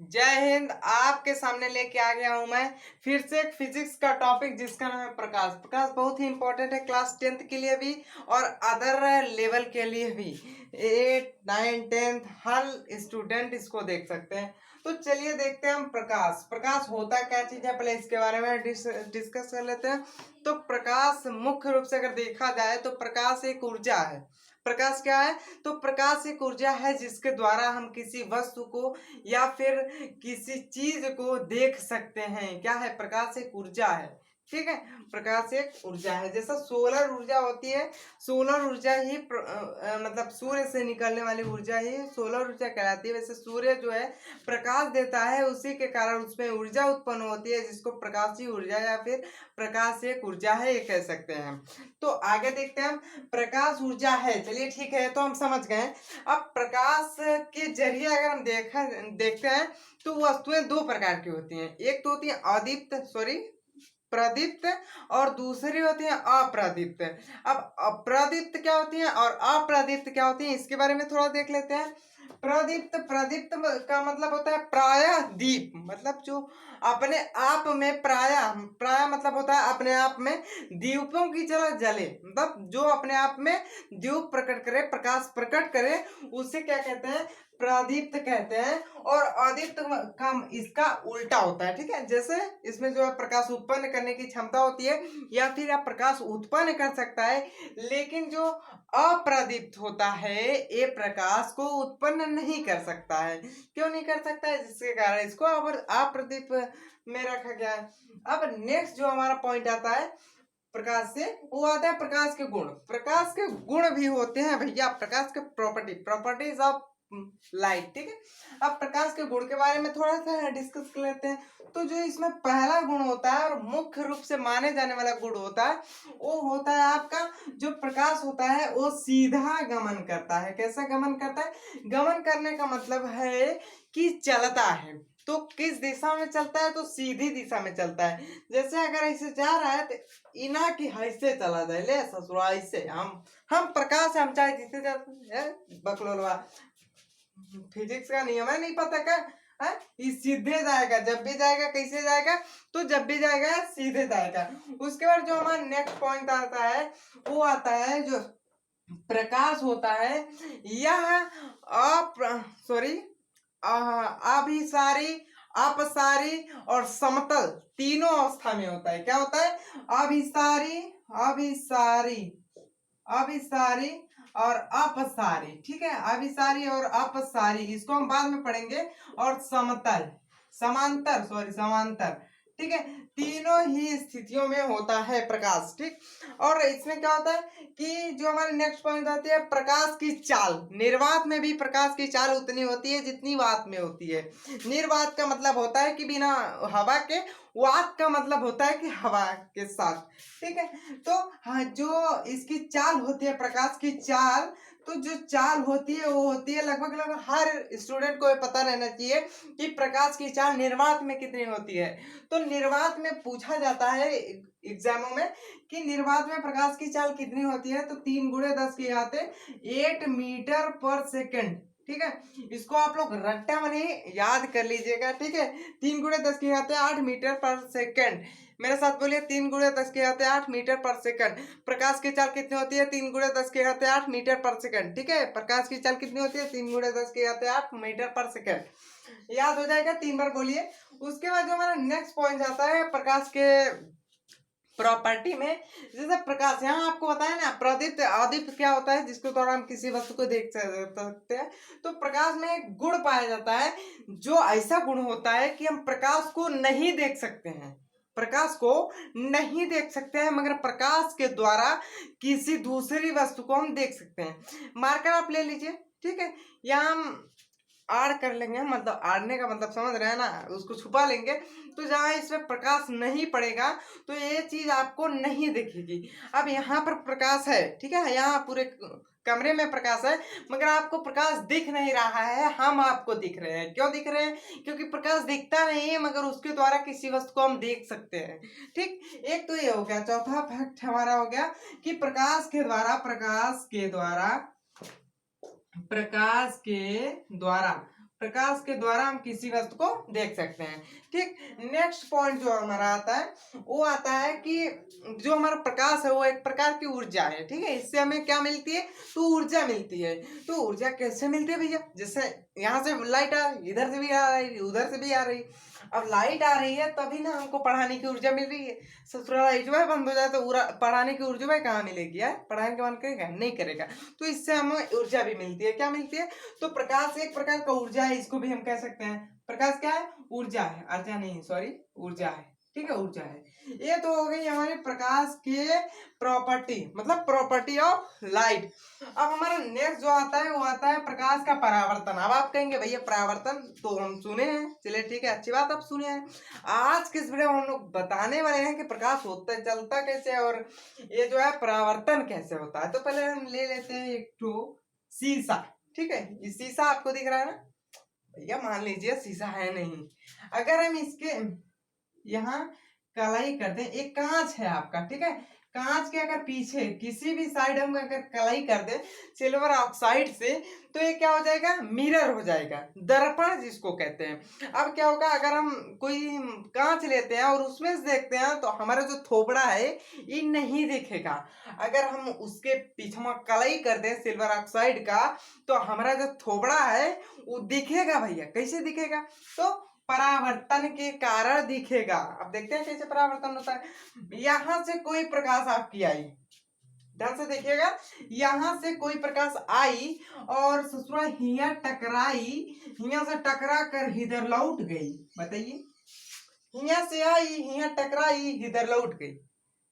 जय हिंद। आपके सामने लेके आ गया हूं मैं फिर से एक फिजिक्स का टॉपिक जिसका नाम है प्रकाश। प्रकाश बहुत ही इंपॉर्टेंट है क्लास 10th के लिए भी और अदर लेवल के लिए भी। 8 9 10th हर स्टूडेंट इसको देख सकते हैं। तो चलिए देखते हैं हम प्रकाश। प्रकाश होता क्या चीज है, पहले इसके बारे में डिस्कस कर लेते हैं। तो प्रकाश मुख्य रूप से अगर देखा जाए तो प्रकाश एक ऊर्जा है। प्रकाश क्या है? तो प्रकाश एक ऊर्जा है जिसके द्वारा हम किसी वस्तु को या फिर किसी चीज को देख सकते हैं। क्या है? प्रकाश एक ऊर्जा है। ठीक है, प्रकाश एक ऊर्जा है। जैसा सोलर ऊर्जा होती है, सोलर ऊर्जा ही मतलब सूर्य से निकलने वाली ऊर्जा ही सोलर ऊर्जा कहलाती है। वैसे सूर्य जो है प्रकाश देता है, उसी के कारण उसमें ऊर्जा उत्पन्न होती है जिसको प्रकाशी ऊर्जा या फिर प्रकाश एक ऊर्जा है ये कह सकते हैं। तो आगे देखते हैं हम। प्रकाश ऊर्जा है, चलिए ठीक है, तो हम समझ गए। अब प्रकाश के जरिए अगर हम देखते हैं तो वस्तुएं दो प्रकार की होती हैं। एक तो होती है प्रदीप्त और दूसरी होती है अप्रदीप्त। अब अप्रदीप्त क्या होती है और अप्रदीप्त क्या होती है, इसके बारे में थोड़ा देख लेते हैं। प्रदीप्त प्रदीप्त का मतलब होता है प्रायः दीप, मतलब जो अपने आप में प्रायः मतलब होता है अपने आप में दीपों की तरह जले, मतलब जो अपने आप में दीप प्रकट करे, प्रकाश प्रकट करे, उसे क्या कहते हैं? प्रदीप्त कहते हैं। और अदीप्त का इसका उल्टा होता है। ठीक है, जैसे इसमें जो है प्रकाश उत्पन्न करने की क्षमता होती है या फिर आप प्रकाश उत्पन्न कर सकता है, लेकिन जो अप्रदीप्त होता है ये प्रकाश को उत्पन्न नहीं कर सकता है। क्यों नहीं कर सकता है? जिसके कारण इसको अप्रदीप्त में रखा गया है। अब नेक्स्ट जो हमारा पॉइंट आता है प्रकाश से, वो आता है प्रकाश के गुण। प्रकाश के गुण भी होते हैं भैया, प्रकाश के प्रॉपर्टीज ऑफ लाइट। ठीक है, अब प्रकाश के गुण के बारे में थोड़ा सा डिस्कस कर लेते हैं। तो जो इसमें पहला गुण होता है और मुख्य रूप से माने जाने वाला गुण होता है, वो होता है आपका जो प्रकाश होता है वो सीधा गमन करता है। कैसा गमन करता है? गमन करने का मतलब है कि चलता है। तो किस दिशा में चलता है? तो सीधी दिशा में चलता है। जैसे अगर ऐसे जा रहा है तो इना की ऐसे चला जाए, ले ससुरा ऐसे हम प्रकाश हम चाहे जिसे जाते हैं बकलोलवा। फिजिक्स का नियम है, नहीं पता क्या है? ये सीधे जाएगा, जब भी जाएगा कैसे जाएगा? तो जब भी जाएगा सीधे जाएगा। उसके बाद जो हमारा नेक्स्ट पॉइंट आता है वो आता है जो प्रकाश होता है यह सॉरी अभिसारी, अपसारी और समतल तीनों अवस्था में होता है। क्या होता है? अभिसारी अभिसारी अभिसारी और अपसारी। ठीक है, अभिसारी और अपसारी इसको हम बाद में पढ़ेंगे। और समतल समांतर। ठीक है, तीनों ही स्थितियों में होता है प्रकाश। ठीक, और इसमें क्या होता है कि जो हमारे नेक्स्ट पॉइंट आती है प्रकाश की चाल। निर्वात में भी प्रकाश की चाल उतनी होती है जितनी वात में होती है। निर्वात का मतलब होता है कि बिना हवा के, वात का मतलब होता है कि हवा के साथ। ठीक है, तो हाँ, जो इसकी चाल होती है प्रकाश की चाल, तो जो चाल होती है वो होती है लगभग हर स्टूडेंट को ये पता रहना चाहिए कि प्रकाश की चाल निर्वात में कितनी होती है। तो निर्वात में पूछा जाता है एग्जामों में कि निर्वात में प्रकाश की चाल कितनी होती है, तो 3 गुणे 10 की घाते 8 मीटर पर सेकंड। ठीक है, इसको आप लोग रट्टा मनी याद कर लीजिएगा। ठीक है, 3 गुणे 10 की घाते 8 मीटर पर सेकंड। मेरे साथ बोलिए, 3 गुणे 10 की घाते 8 मीटर पर सेकंड। प्रकाश की चाल कितनी होती है? 3 गुणे 10 की घाते 8 मीटर पर सेकंड। ठीक है, प्रकाश की चाल कितनी होती है? 3 गुणे 10 की घाते 8 मीटर पर सेकंड। याद हो जाएगा, 3 बार बोलिए। उसके बाद जो हमारा नेक्स्ट पॉइंट आता है प्रकाश के प्रॉपर्टी में, जैसे प्रकाश यहाँ आपको बताया ना, प्रदीप्त अदीप्त क्या होता है जिसके द्वारा हम किसी वस्तु को देख सकते हैं। तो प्रकाश में एक गुण पाया जाता है जो ऐसा गुण होता है कि हम प्रकाश को नहीं देख सकते हैं, प्रकाश को नहीं देख सकते हैं, मगर प्रकाश के द्वारा किसी दूसरी वस्तु को हम देख सकते हैं। मार्कर आप ले लीजिए। ठीक है, यहाँ हम आड़ कर लेंगे, मतलब आड़ने का मतलब समझ रहे हैं ना, उसको छुपा लेंगे। तो जहाँ इसमें प्रकाश नहीं पड़ेगा तो ये चीज आपको नहीं दिखेगी। अब यहाँ पर प्रकाश है, ठीक है, यहाँ पूरे कमरे में प्रकाश है, मगर आपको प्रकाश दिख नहीं रहा है, हम आपको दिख रहे हैं। क्यों दिख रहे हैं? क्योंकि प्रकाश दिखता नहीं है मगर उसके द्वारा किसी वस्तु को हम देख सकते हैं। ठीक, एक तो ये हो गया। चौथा फैक्ट हमारा हो गया कि प्रकाश के द्वारा प्रकाश के द्वारा हम किसी वस्तु को देख सकते हैं। ठीक, नेक्स्ट पॉइंट जो हमारा आता है वो आता है कि जो हमारा प्रकाश है वो एक प्रकार की ऊर्जा है। ठीक है, इससे हमें क्या मिलती है, तो ऊर्जा मिलती है। तो ऊर्जा कैसे मिलती है भैया, जैसे यहाँ से लाइट आ रही, इधर से भी आ रही, उधर से भी आ रही। अब लाइट आ रही है तभी ना हमको पढ़ाने की ऊर्जा मिल रही है। ससुराल लाइट वह बंद हो जाए तो पढ़ाने की ऊर्जा वह कहाँ मिलेगी यार, पढ़ाने के मन करेगा नहीं करेगा। तो इससे हमें ऊर्जा भी मिलती है। क्या मिलती है, तो प्रकाश एक प्रकार का ऊर्जा है, इसको भी हम कह सकते हैं। प्रकाश क्या है, ऊर्जा है, अर्जा नहीं सॉरी, ऊर्जा है। ठीक है, ऊर्जा है। ये तो हो गई हमारे प्रकाश के प्रॉपर्टी, मतलब प्रॉपर्टी ऑफ लाइट। अब हमारा नेक्स्ट जो आता है वो आता है प्रकाश का परावर्तन। अब आप कहेंगे भैया परावर्तन तो हम सुने हैं, चलिए ठीक है, अच्छी बात आप सुने हैं। आज के इस वीडियो में हम लोग बताने वाले हैं कि प्रकाश होता है, चलता कैसे है, और ये जो है परावर्तन कैसे होता है। तो पहले हम ले लेते हैं एक तो शीशा। ठीक है, ये शीशा आपको दिख रहा है ना भैया, मान लीजिए शीशा है नहीं, अगर हम इसके यहाँ कलाई कर दें, एक कांच है आपका, ठीक है, कांच के अगर पीछे किसी भी साइड हम अगर कलाई कर दें सिल्वर ऑक्साइड से, तो ये क्या हो जाएगा, मिरर हो जाएगा, दर्पण जिसको कहते हैं। अब क्या होगा, अगर हम कोई कांच लेते हैं और उसमें से देखते हैं तो हमारा जो थोबड़ा है ये नहीं दिखेगा। अगर हम उसके पीछे में कलाई कर दें सिल्वर ऑक्साइड का तो हमारा जो थोबड़ा है वो दिखेगा भैया। कैसे दिखेगा, तो परावर्तन के कारण दिखेगा। अब देखते हैं कैसे परावर्तन होता है। यहां से कोई प्रकाश आपकी आई, ध्यान से देखिएगा, यहां से कोई प्रकाश आई और ससुरा हिया टकराई, हिया से टकरा कर इधर लौट गई। बताइए, हिया से आई, हिया टकराई, इधर लौट गई।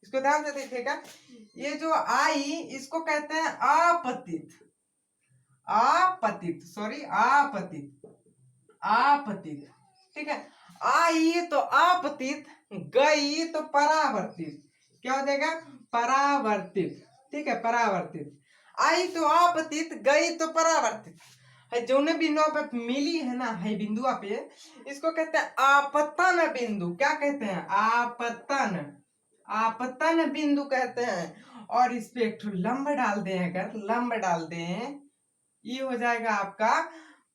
इसको ध्यान से देखिएगा, ये जो आई इसको कहते हैं आपतित, आपतित सॉरी आपतित, आपतित। ठीक है, आई तो आपतित, गई तो परावर्तित। क्या हो जाएगा, परावर्तित। ठीक है, परावर्तित। आई तो आपतित, गई तो परावर्तित। है जो ने बिंदु पे मिली है ना, है बिंदु पे, इसको कहते हैं आपतन बिंदु। क्या कहते हैं, आपतन, आपतन बिंदु कहते हैं। और इस पे एक लंब डाल दें, अगर लंब डाल दें, ये हो जाएगा आपका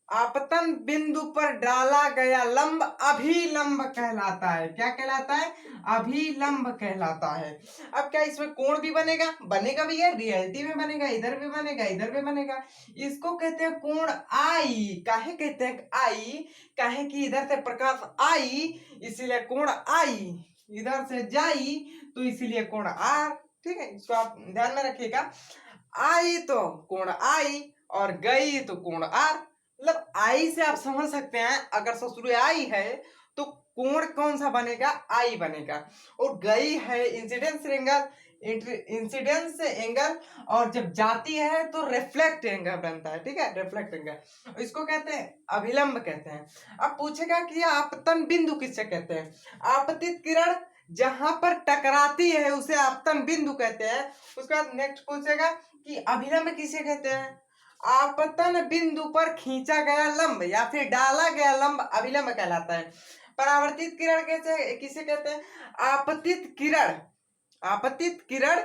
आपतन बिंदु पर डाला गया लंब अभिलंब कहलाता है। क्या कहलाता है, अभिलंब कहलाता है। अब क्या इसमें कोण भी बनेगा, बनेगा भैया, रियलिटी में बनेगा, इधर भी बनेगा, इधर भी बनेगा। इसको कहते हैं कोण आई। काहे कहते हैं आई, काहे कि इधर से प्रकाश आई इसीलिए कोण आई, इधर से जाई तो इसीलिए कोण आर। ठीक है, इसको आप ध्यान में रखिएगा, आई तो कोण आई और गई तो कोण आर। मतलब आई से आप समझ सकते हैं, अगर ससुर आई है तो कोण कौन सा बनेगा, आई बनेगा। और गई है इंसिडेंस एंगल, इंसिडेंस एंगल, और जब जाती है तो रिफ्लेक्ट एंगल बनता है। ठीक है, रिफ्लेक्ट एंगल, इसको कहते हैं अभिलंब कहते हैं। अब पूछेगा कि आपतन बिंदु किससे कहते हैं, आपतित किरण जहां पर टकराती है उसे आपतन बिंदु कहते हैं। उसके बाद नेक्स्ट पूछेगा कि अभिलंब किसे कहते हैं, आपतन बिंदु पर खींचा गया लंब या फिर डाला गया लंब अभिलंब कहलाता है। परावर्तित किरण कैसे किसे कहते हैं, आपतित किरण, आपतित किरण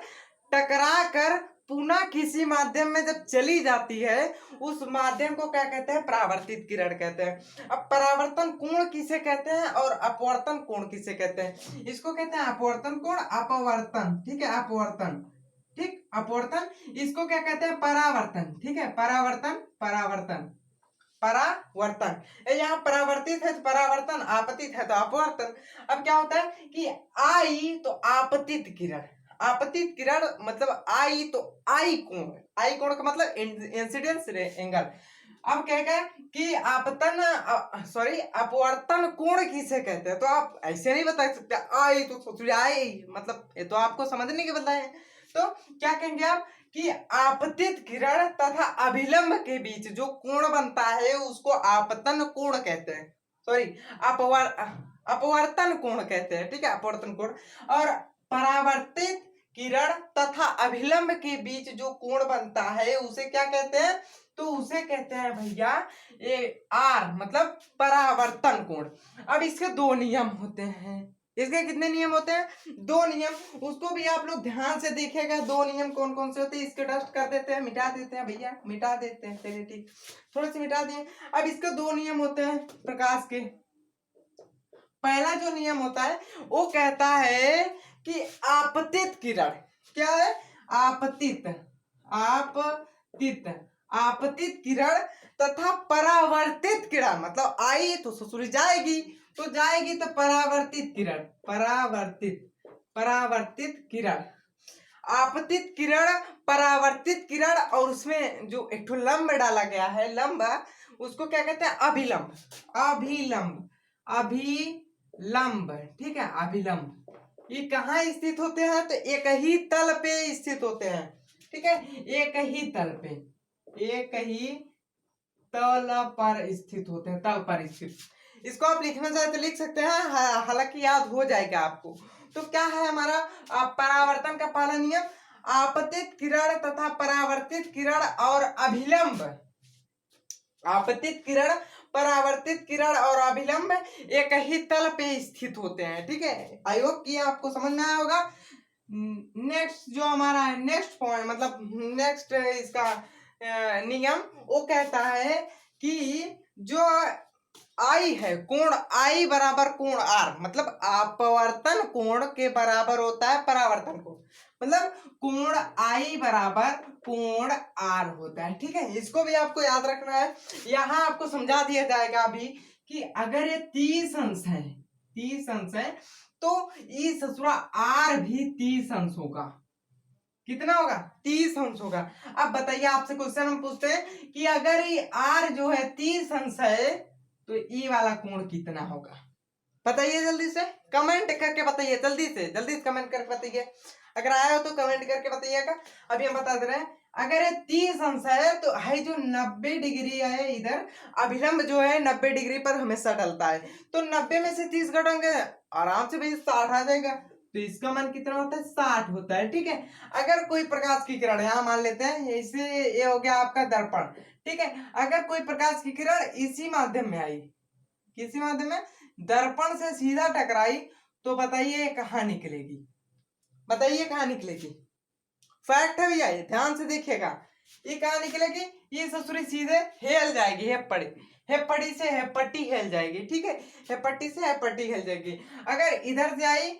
टकरा कर पुनः किसी माध्यम में जब चली जाती है उस माध्यम को क्या कहते हैं, परावर्तित किरण कहते हैं। अब परावर्तन कोण किसे कहते हैं और अपवर्तन कोण किसे कहते हैं, इसको कहते हैं अपवर्तन कोण, अपवर्तन। ठीक है, अपवर्तन, ठीक, अपवर्तन, इसको क्या कहते हैं, परावर्तन। ठीक है, परावर्तन, परावर्तन, परावर्तन। यहाँ परावर्तित है तो परावर्तन, आपतित है तो अपवर्तन। अब क्या होता है कि आई तो आपतित किरण, आपतित किरण मतलब आई तो आई कोण, आई कोण का मतलब इंसिडेंस एंगल। अब कहेगा कि आपतन सॉरी अपवर्तन कोण किसे कहते हैं, तो आप ऐसे नहीं बता सकते आई तो सोच आई, मतलब ये तो आपको समझने के बताए। तो क्या कहेंगे आप कि आपतित किरण तथा अभिलंब के बीच जो कोण बनता है उसको आपतन कोण कहते हैं, सॉरी अपवर्तन कोण कहते हैं। ठीक है, अपवर्तन कोण। और परावर्तित किरण तथा अभिलंब के बीच जो कोण बनता है उसे क्या कहते हैं, तो उसे कहते हैं भैया ये आर, मतलब परावर्तन कोण। अब इसके दो नियम होते हैं, इसके कितने नियम होते हैं? 2 नियम। उसको भी आप लोग ध्यान से देखिएगा 2 नियम कौन कौन से होते हैं। इसके डस्ट कर देते हैं, मिटा देते हैं भैया, मिटा देते हैं, चलिए ठीक, थोड़े से मिटा दिए। अब इसके 2 नियम होते हैं प्रकाश के। पहला जो नियम होता है वो कहता है कि आपतित किरण, क्या है? आपतित, आपतित, आपतित किरण तथा परावर्तित किरण, मतलब आई तो ससुर जाएगी, तो जाएगी तो परावर्तित किरण, परावर्तित, परावर्तित किरण, आपतित किरण, परावर्तित किरण, और उसमें जो एक लंब डाला गया है, लंब, उसको क्या कहते हैं? अभिलंब, अभिलंब, अभिलंब, ठीक है, अभिलंब। ये कहाँ स्थित होते हैं? तो एक ही तल पे स्थित होते हैं, ठीक है, एक ही तल पे, एक ही तल पर स्थित होते हैं, तल पर स्थित। इसको आप लिखना चाहे तो लिख सकते हैं, हालांकि याद हो जाएगा आपको। तो क्या है हमारा परावर्तन का पहला नियम? आपतित किरण तथा परावर्तित किरण और अभिलंब, आपतित किरण, परावर्तित किरण और अभिलंब एक ही तल पे स्थित होते हैं, ठीक है। आई होप कि आपको समझ में आया होगा। नेक्स्ट जो हमारा है, नेक्स्ट पॉइंट, मतलब नेक्स्ट इसका नियम वो कहता है कि जो आई है, कोण आई बराबर कोण आर, मतलब अपवर्तन कोण के बराबर होता है परावर्तन कोण, मतलब कोण आई बराबर कोण आर होता है, ठीक है। इसको भी आपको याद रखना है। यहाँ आपको समझा दिया जाएगा अभी कि अगर ये 30 अंश है, 30 अंश है, तो इस ससुरा आर भी 30 अंश होगा। कितना होगा? 30 अंश होगा। अब बताइए, आपसे क्वेश्चन हम पूछते हैं कि अगर ये आर जो है 30 अंश है तो ई वाला कोण कितना होगा? बताइए जल्दी से, कमेंट करके बताइए, जल्दी से कमेंट करके बताइए। अगर आया हो तो कमेंट करके बताइएगा। अभी हम बता दे रहे हैं, अगर ये 30 अंश है तो है जो 90 डिग्री है, इधर अभिलंब जो है 90 डिग्री पर हमेशा डलता है, तो 90 में से 30 घटाएंगे आराम से भाई 60 आ जाएगा, तो इसका मान कितना होता है? 60 होता है, ठीक है। अगर कोई प्रकाश की किरण, यहाँ मान लेते हैं इसे, ये हो गया आपका दर्पण, ठीक है। अगर कोई प्रकाश की किरण इसी माध्यम में आई, किसी माध्यम में, दर्पण से सीधा टकराई, तो बताइए कहाँ निकलेगी? बताइए कहाँ निकलेगी? फैक्ट है भैया, ध्यान से देखिएगा। ये कहाँ निकलेगी? ये ससुरी सीधे हेल जाएगी, हेपड़ी, हेपड़ी से हेपट्टी हेल जाएगी, ठीक है, हेपट्टी से हेपट्टी हेल जाएगी। अगर इधर से आई,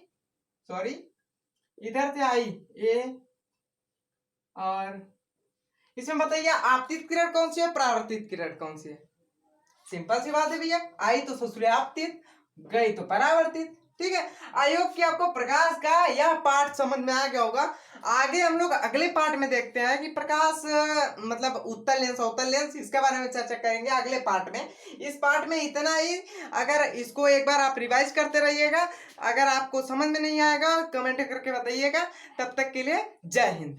सॉरी, इधर से आई ये, और इसमें बताइए आपतित किरण कौन सी है, परावर्तित किरण कौन सी है? सिंपल सी बात है भैया, आई तो ससुरे आपतित, गई तो परावर्तित, ठीक है। आई होप कि आपको प्रकाश का यह पार्ट समझ में आ गया होगा। आगे हम लोग अगले पार्ट में देखते हैं कि प्रकाश मतलब उत्तल लेंस, अवतल लेंस, इसके बारे में चर्चा करेंगे अगले पार्ट में। इस पार्ट में इतना ही। अगर इसको एक बार आप रिवाइज करते रहिएगा, अगर आपको समझ में नहीं आएगा कमेंट करके बताइएगा। तब तक के लिए जय हिंद।